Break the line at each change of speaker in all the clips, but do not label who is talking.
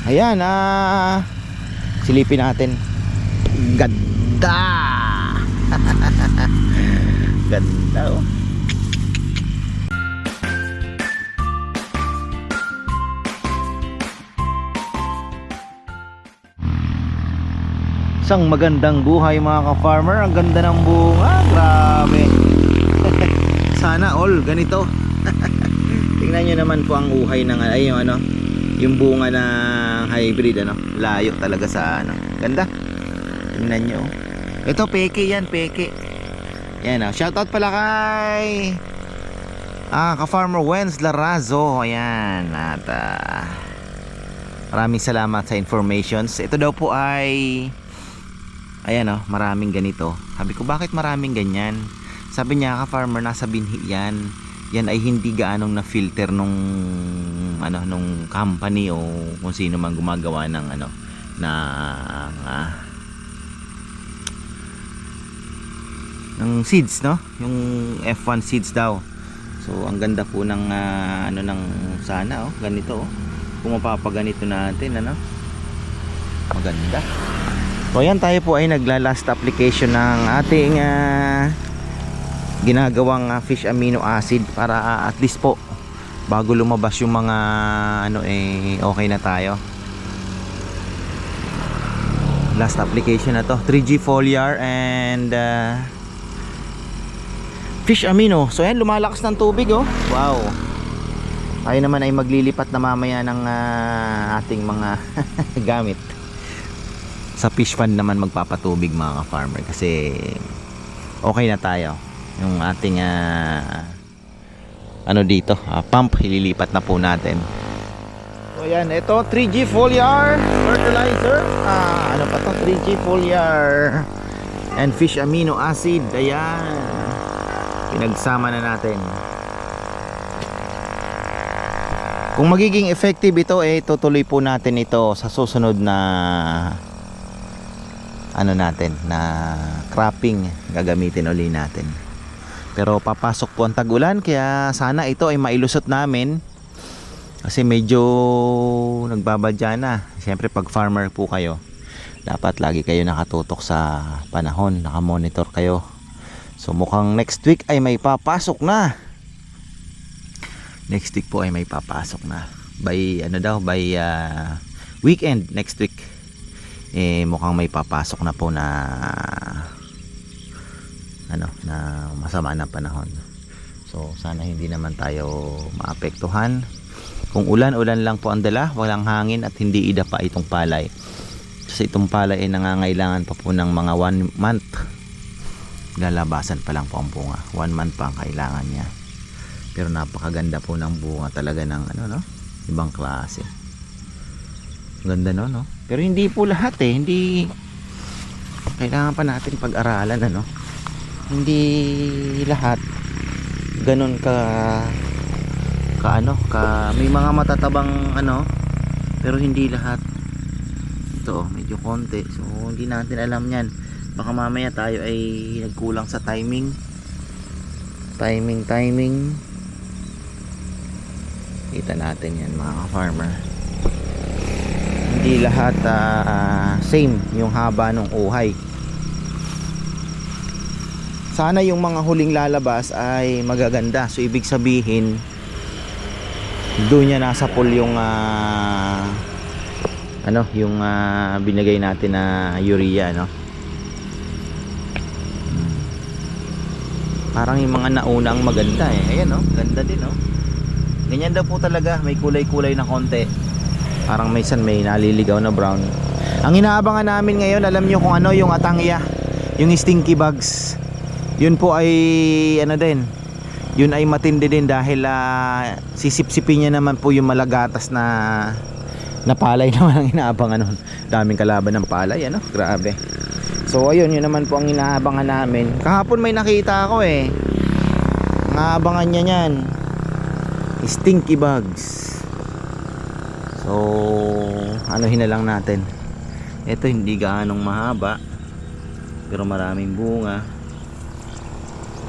Ayan, silipin natin. Ganda. Ganda oh. Isang magandang buhay mga ka-farmer. Ang ganda ng bunga, grabe. Sana all ganito. Tingnan nyo naman po ang uhay ng ay yung ano, yung bunga ng hybrid ano. Layo talaga sa ano. Ganda. Tingnan nyo. Ito peke yan, peke. Yan oh. Shoutout pala kay ka-farmer Wenz Larazo. Ayan. At maraming salamat sa informations. Ito daw po ay ayan oh, maraming ganito. Sabi ko, bakit maraming ganyan? Sabi niya, ka-farmer, nasa binhi yan. Yan ay hindi gaanong na-filter nung ano, nung company o kung sino man gumagawa ng ano, ng seeds, no? Yung F1 seeds daw. So, ang ganda po ng ano ng sana oh, ganito oh. Kung mapapaganito natin, ano? Maganda. So ayan, tayo po ay nagla-last application ng ating ginagawang fish amino acid para at least po bago lumabas yung mga ano okay na tayo. Last application na to, 3G foliar and fish amino. So ayan, lumalakas ng tubig oh. Wow. Tayo naman ay maglilipat na mamaya ng ating mga gamit. Sa fish pond naman magpapatubig mga ka-farmer kasi okay na tayo. Yung ating ano dito, pump ililipat na po natin. So ayan, ito 3G foliar fertilizer. Ano pa to? 3G foliar and fish amino acid. Ayan. Pinagsama na natin. Kung magiging effective ito tutuloy po natin ito sa susunod na ano natin na cropping, gagamitin uli natin. Pero papasok po ang tag-ulan kaya sana ito ay mailusot namin kasi medyo nagbabadya na. Siyempre pag farmer po kayo, dapat lagi kayo nakatutok sa panahon, nakamonitor kayo. So mukhang next week ay may papasok na. Next week po ay may papasok na. By ano daw, by weekend next week. Mukhang may papasok na po na ano, na masama na panahon. So sana hindi naman tayo maapektuhan. Kung ulan-ulan lang po ang dala, walang hangin at hindi idapa itong palay. Kasi itong palay ay nangangailangan pa po ng mga 1 month. Lalabasan pa lang po ang bunga. 1 month pa ang kailangan niya. Pero napakaganda po ng bunga talaga ng ano, no? Ibang klase. Ganda no? Pero hindi po lahat hindi kailangan pa natin pag-aralan ano. Hindi lahat ganun ka may mga matatabang ano, pero hindi lahat. Ito medyo konti. So hindi natin alam yan. Baka mamaya tayo ay nagkulang sa timing. Kita natin yan mga farmer. Hindi lahat same yung haba ng uhay. Sana yung mga huling lalabas ay magaganda. So ibig sabihin doon niya nasa pool yung yung binigay natin na urea no. Parang yung mga naunang maganda Ayan no, ganda din no. Ganyan daw po talaga, may kulay-kulay na konti. Parang may naliligaw na brown. Ang inaabangan namin ngayon, alam nyo kung ano, yung atangya, yung stinky bugs. Yun po ay ano din, yun ay matindi din dahil sisipsipin niya naman po yung malagatas na palay naman ang inaabangan nun. Daming kalaban ng palay ano, grabe. So ayun, yun naman po ang inaabangan namin. Kahapon may nakita ako ang aabangan niya niyan, stinky bugs. So anuhin na lang natin. Ito hindi gaanong mahaba pero maraming bunga.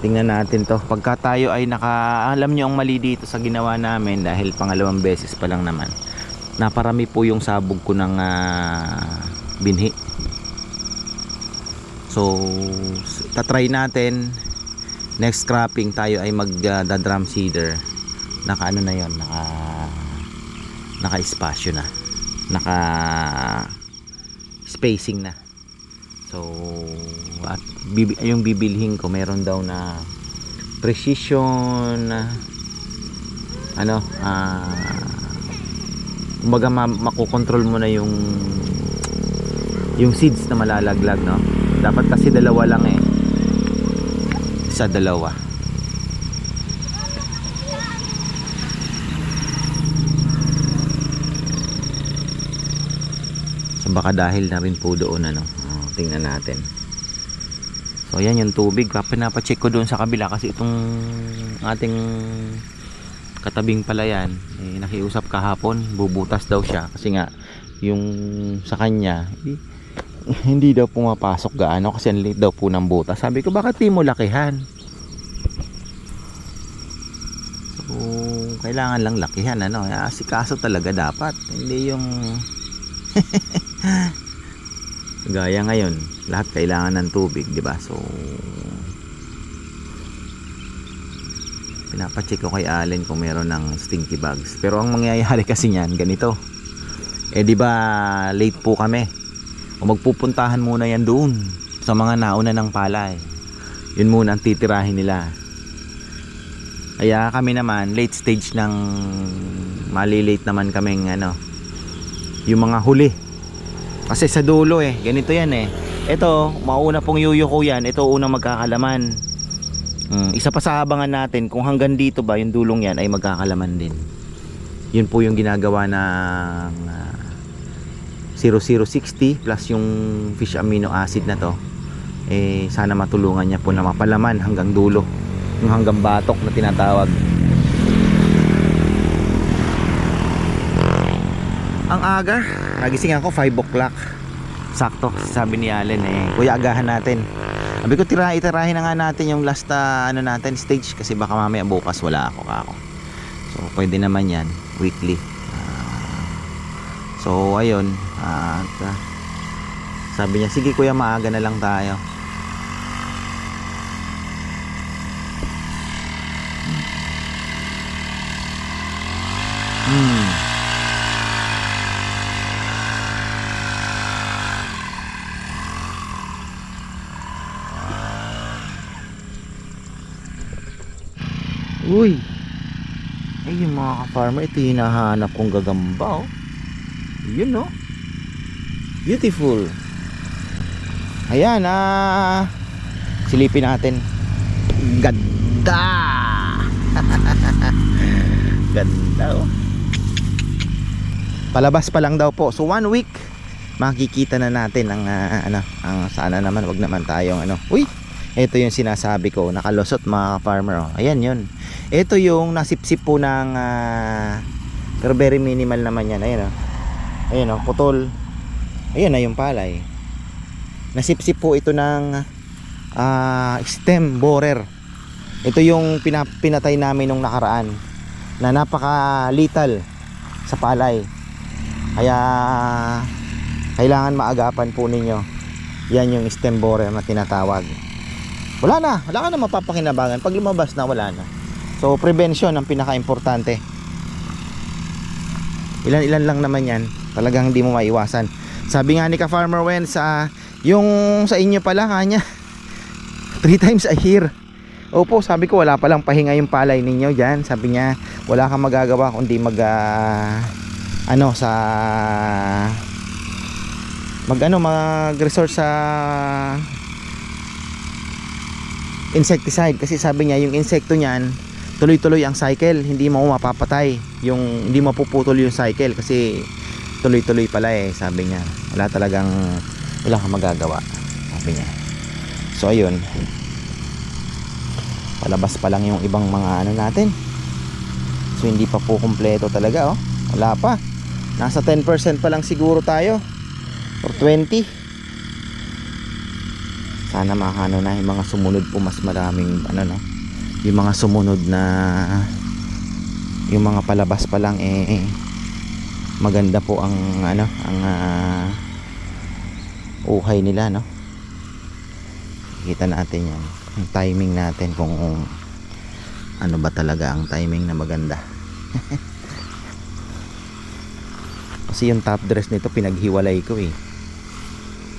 Tingnan natin to. Pagka tayo ay alam nyo ang mali dito sa ginawa namin dahil pangalawang beses pa lang naman. naparami po yung sabog ko ng binhi. So tatry natin next cropping tayo ay mag drum seeder. Naka ano na yon, naka espasyo na, naka spacing na. So at yung bibilhin ko meron daw na precision kumbaga makokontrol mo na yung seeds na malalaglag, no? Dapat kasi dalawa lang isa dalawa. So baka dahil na rin po doon tingnan natin. So yan yung tubig, pinapacheck ko doon sa kabila kasi itong ating katabing palayan nakiusap kahapon, bubutas daw siya kasi nga yung sa kanya hindi daw pumapasok gaano kasi ang liit daw po ng butas. Sabi ko bakit di mo lakihan? So kailangan lang lakihan, asikaso talaga dapat, hindi yung gaya ngayon lahat kailangan ng tubig, di ba? So pinapacheck ko kay Allen kung meron ng stinky bugs. Pero ang mangyayari kasi niyan ganito, di ba late po kami, o magpupuntahan muna yan doon sa mga nauna ng palay, yun muna ang titirahin nila. Kaya kami naman late stage ng malilate naman kaming yung mga huli. Kasi sa dulo ganito yan ito mauna pong yuyuko yan, ito unang magkakalaman. Isa pa sa abangan natin kung hanggang dito ba yung dulong yan ay magkakalaman din. Yun po yung ginagawa ng 0060 plus yung fish amino acid na to. Sana matulungan niya po na mapalaman hanggang dulo, yung hanggang batok na tinatawag. Ang aga, nagising ako 5 o'clock sakto. Sabi ni Allen kuya agahan natin. Sabi ko itirahin na nga natin yung last natin stage kasi baka mamaya bukas wala ako. So pwede naman yan weekly. So ayun, sabi niya sige kuya maaga na lang tayo. Uy, yung mga ka-farmer, ito yung hinahanap kong gagamba yun beautiful. Ayan, silipin natin. Ganda. Ganda palabas pa lang daw po. So 1 week makikita na natin ang sana naman wag naman tayong uy, ito yung sinasabi ko, nakalusot mga farmer ayan yun, ito yung nasipsip po ng pero very minimal naman yan. Ayan putol. Ayan na yung palay, nasipsip po ito ng stem borer. Ito yung pinatay namin nung nakaraan na napaka lethal sa palay, kaya kailangan maagapan po ninyo. Yan yung stem borer na tinatawag. Wala ka na mapapakinabangan pag lumabas na, wala na. So prevention ang pinaka-importante. Ilan lang naman yan, talagang hindi mo maiwasan. Sabi nga ni ka-farmer Wen yung sa inyo pala kanya 3 times a year. Opo, sabi ko wala palang pahinga yung palay ninyo dyan. Sabi niya wala kang magagawa kundi mag-resort sa insecticide, kasi sabi niya yung insekto niyan tuloy-tuloy ang cycle, hindi mo mapapatay, hindi mapuputol yung cycle kasi tuloy-tuloy pala sabi niya. Wala kang magagawa, sabi niya. So ayun, palabas pa lang yung ibang mga natin. So hindi pa po kumpleto talaga wala pa, nasa 10% pa lang siguro tayo or 20. Sana makano na yung mga sumunod po, mas maraming yung mga sumunod na yung mga palabas pa lang maganda po ang ano, ang uhay nila, no? Kita natin yan, yung timing natin kung ano ba talaga ang timing na maganda. Kasi yung top dress nito pinaghiwalay ko eh.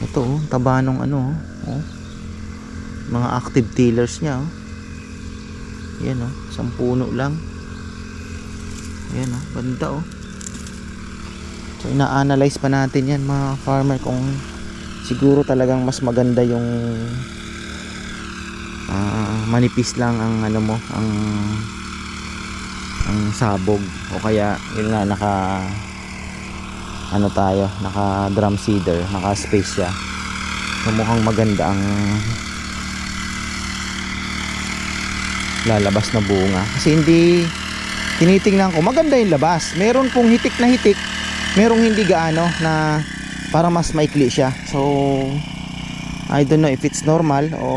Ito oh, taba nung ano oh. Mga active tillers niya oh. Yan oh, isang puno lang. Yan oh, banda oh. So ina-analyze pa natin yan mga farmer kung siguro talagang mas maganda yung manipis lang ang ano mo, ang sabog, o kaya yun nga naka ano tayo, naka drum seeder, naka space siya. So mukhang maganda ang lalabas na bunga kasi hindi tinitingnan ko, maganda yung labas. Meron pong hitik na hitik, merong hindi gaano na para mas maikli siya. So I don't know if it's normal o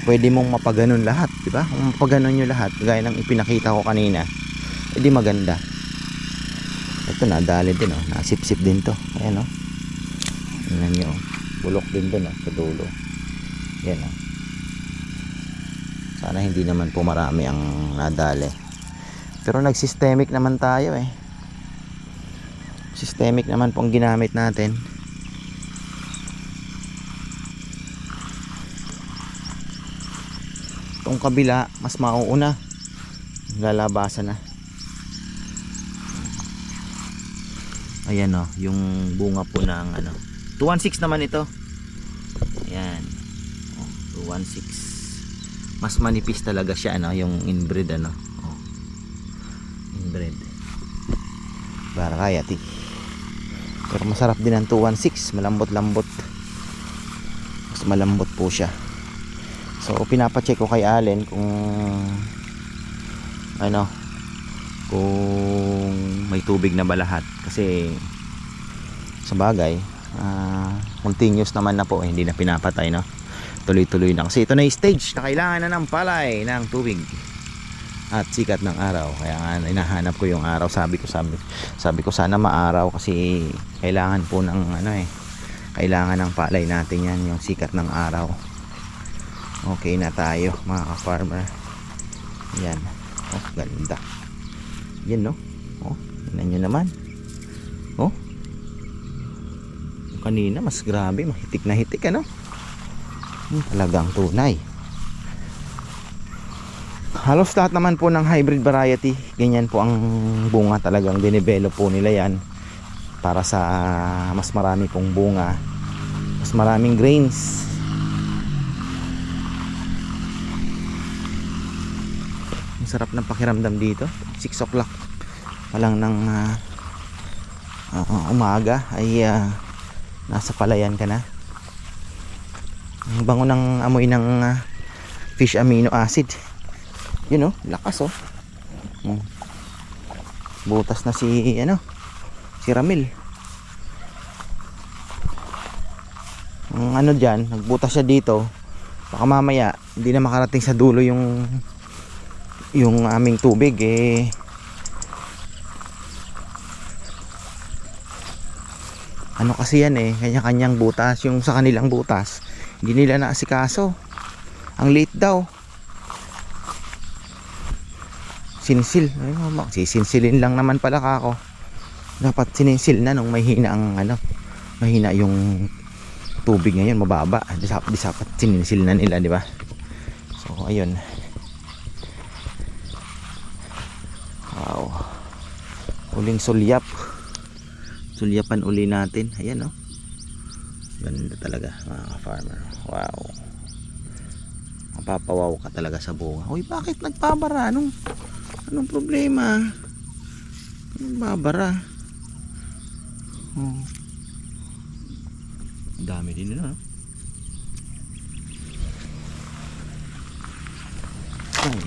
pwede mong mapaganon lahat, di ba? Kung mapaganon nyo lahat gaya ng ipinakita ko kanina, edi maganda. Ito nadali din oh, nasipsip din to. Ayan oh. Tingnan nyo, bulok din dun oh, sa dulo. Yan oh. Sana hindi naman po marami ang nadali. Pero nag-systemic naman tayo eh. Systemic naman po ang ginamit natin. Itong kabila mas mauuna, lalabasan na. Ayan o, yung bunga po ng ano, 216 naman ito. Ayan oh, 216. Mas manipis talaga siya ano, yung inbred ano oh, inbred variety. Pero masarap din ang 216, malambot-lambot. Mas malambot po siya. So pinapacheck ko kay Allen kung ano, kung may tubig na ba lahat. Kasi sa bagay continuous naman na po, hindi na pinapatay no. Tuloy-tuloy na kasi ito na yung stage na kailangan na ng palay ng tubig at sikat ng araw. Kaya nga hinahanap ko yung araw. Sabi ko sana maaraw kasi kailangan po ng ano eh, kailangan ng palay natin yan, yung sikat ng araw. Okay na tayo mga ka-farmer. Yan oh, ganda yan no oh, tingnan nyo naman oh, kanina mas grabe, mahitik na hitik ano. Talagang tunay. Halos lahat naman po ng hybrid variety ganyan po ang bunga, talagang dinevelop po nila yan para sa mas marami pong bunga, mas maraming grains. Ang sarap ng pakiramdam dito. 6 o'clock pa lang ng umaga ay nasa palayan ka na. Ang bango ng amoy ng fish amino acid. Yun oh, lakas oh. Butas na si ano, si Ramil. Ang ano dyan, nagbutas siya dito. Baka mamaya hindi na makarating sa dulo yung aming tubig eh. Ano kasi yan eh, kanya-kanyang butas. Yung sa kanilang butas hindi nila naasikaso, ang late daw. Sinsil, ay mama, sisinsilin lang naman pala kako. Dapat sininsil na nung mahina ang ano, mahina yung tubig ngayon, mababa. Dapat sininsil na nila, di ba? So ayun. Wow. Uling sulyap. Sulyapan uli natin. Ayan oh. Ganda talaga mga farmer. Wow. Mapapawaw ka talaga sa bunga. Uy, bakit nagpabara? Anong problema? Anong babara? Oh. Dami din na. Ay.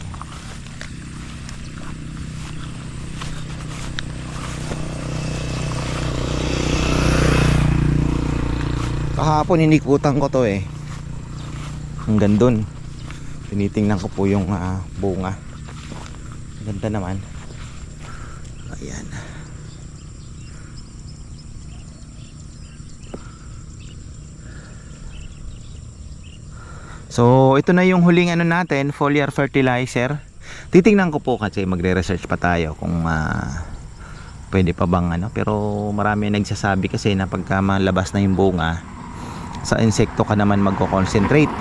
Kahapon inikutan ko to eh. Hanggang dun. Tinitingnan ko po yung bunga. Ganda naman. Ayan. So ito na yung huling ano natin, foliar fertilizer. Titingnan ko po kasi magre-research pa tayo kung pwede pa bang ano, pero marami nagsasabi kasi na pagka malabas na yung bunga, sa insekto ka naman magko-concentrate.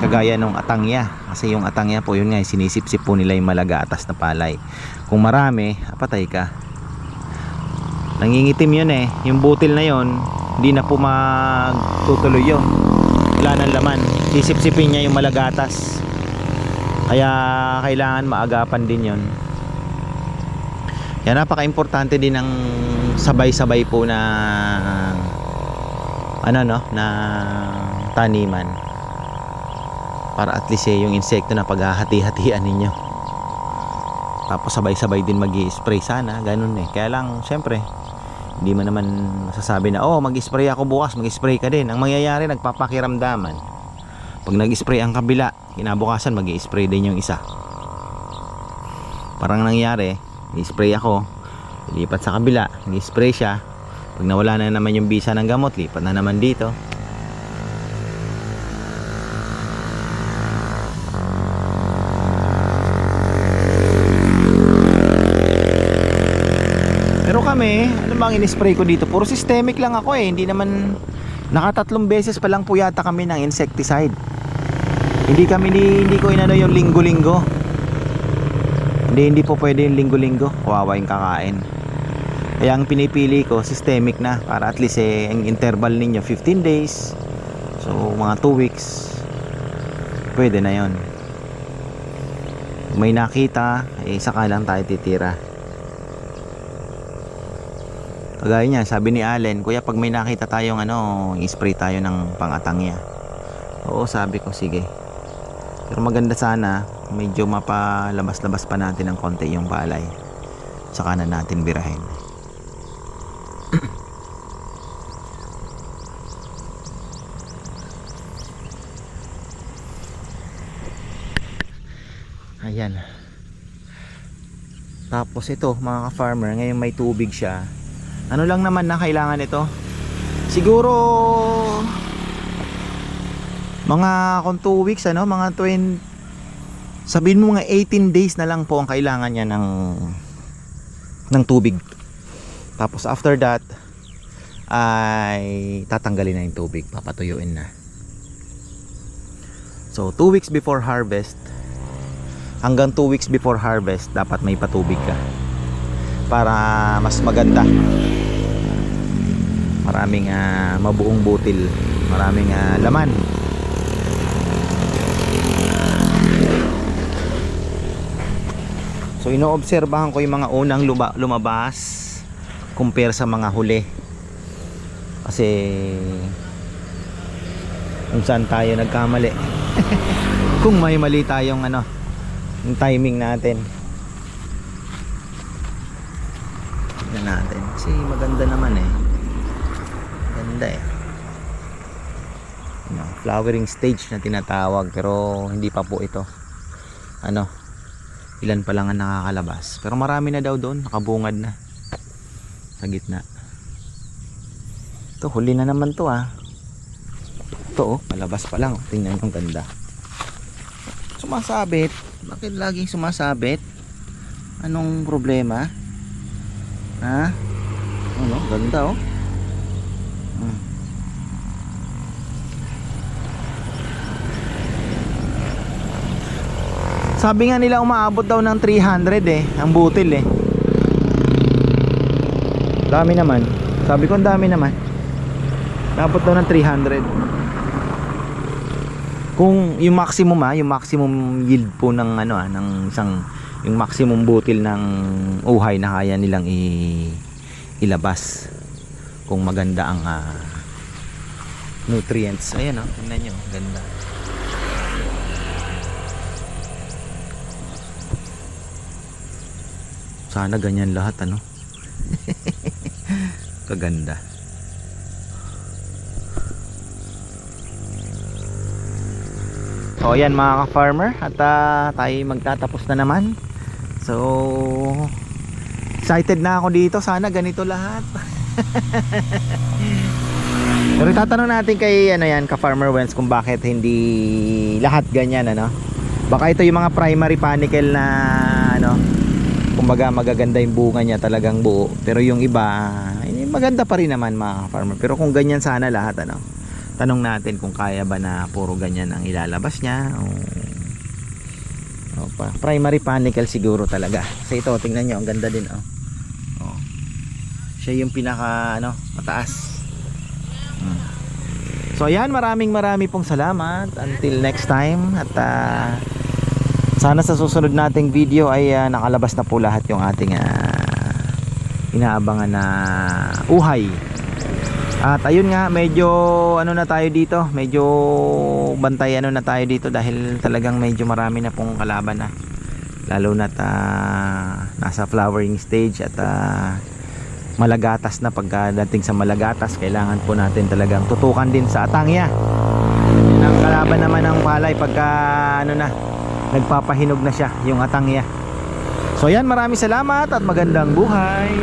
Kagaya nung atangya, kasi yung atangya po yun nga, sinisip-sip po nila yung malagaatas na palay. Kung marami, patay ka. Nangingitim yun eh, yung butil na yun, hindi na po magtutuloy yun. Wala nang laman, sisip-sipin niya yung malagatas. Kaya kailangan maagapan din yun. Kaya napaka-importante din ng sabay-sabay po na ano no, na taniman. Para at least yung insekto na paghahati-hatian ninyo. Tapos sabay-sabay din magi-spray sana, ganun eh. Kaya lang syempre, hindi mo naman masasabi na oh, mag-spray ako bukas, mag-spray ka din. Ang mangyayari, nagpapakiramdaman. Pag nag-spray ang kabila, kinabukasan mag-spray din yung isa. Parang nangyari, i-spray ako, lipat sa kabila, i-spray siya. Pag nawala na naman yung bisa ng gamot, lipat na naman dito. Pero kami, ano bang in-spray ko dito? Puro systemic lang ako eh. Hindi naman, nakatatlong beses pa lang po yata kami ng insecticide. Hindi ko inano yung linggo-linggo. Hindi po pwede yung linggo-linggo. Kawawa yung kakain. Kaya ang pinipili ko, systemic na. Para at least ang interval ninyo 15 days. So mga 2 weeks, pwede na yon. Kung may nakita, saka lang tayo titira. Kagaya niya, sabi ni Allen, kuya pag may nakita tayong i-spray tayo ng pangatangya. Oo, sabi ko, sige. Pero maganda sana, medyo mapalabas-labas pa natin ng konti yung palay. Saka na natin birahin. Ayan. Tapos ito, mga ka-farmer, ngayon may tubig siya. Ano lang naman na kailangan ito? Siguro mga kung 2 weeks mga 20, sabihin mo mga 18 days na lang po ang kailangan niya ng tubig. Tapos after that ay tatanggalin na yung tubig, papatuyuin na. So 2 weeks before harvest hanggang 2 weeks before harvest dapat may patubig ka para mas maganda. Maraming mabuong butil, maraming laman. So inoobserbahan ko yung mga unang lumabas compare sa mga huli. Kasi kung saan tayo nagkamali. Kung may mali tayong yung timing natin. Tignan natin. Kasi maganda naman eh. Ganda eh. Flowering stage na tinatawag, pero hindi pa po ito. Ilan pa lang ang nakakalabas, pero marami na daw doon, nakabungad na sa gitna. Ito, huli na naman to ito palabas pa lang, tingnan yung ganda. Sumasabit. Bakit laging sumasabit? Anong problema? Ganda Sabi nga nila umaabot daw ng 300 ang butil Dami naman. Sabi ko ang dami naman. Dapat daw ng 300. Kung yung maximum yung maximum yield po ng ng isang, yung maximum butil ng uhay na kaya nilang ilabas. Kung maganda ang nutrients. Ayan tingnan nyo, ganda. Sana ganyan lahat kaganda. So ayan mga ka-farmer, at tayo magtatapos na naman. So excited na ako dito, sana ganito lahat. Pero itatanong natin kay ano yan, ka Farmer Wens, kung bakit hindi lahat ganyan ano. Baka ito yung mga primary panicle na ano, kumbaga magaganda yung bunga niya talagang buo. Pero yung iba, maganda pa rin naman mga farmer. Pero kung ganyan sana lahat ano, tanong natin kung kaya ba na puro ganyan ang ilalabas niya o primary panicle siguro talaga. Kasi ito, tingnan nyo, ang ganda din oh. Oh. Siya yung pinaka ano, mataas. So ayan, marami pong salamat. Until next time. At sana sa susunod nating video ay nakalabas na po lahat yung ating inaabangan na uhay. At ayun nga, medyo ano na tayo dito, medyo bantay ano na tayo dito dahil talagang medyo marami na pong kalaban na. Lalo na nasa flowering stage at malagatas na. Pagdating sa malagatas, kailangan po natin talagang tutukan din sa atangya. Yun ang kalaban naman ng palay pagka ano na, nagpapahinog na siya yung atangya. So yan, maraming salamat at magandang buhay.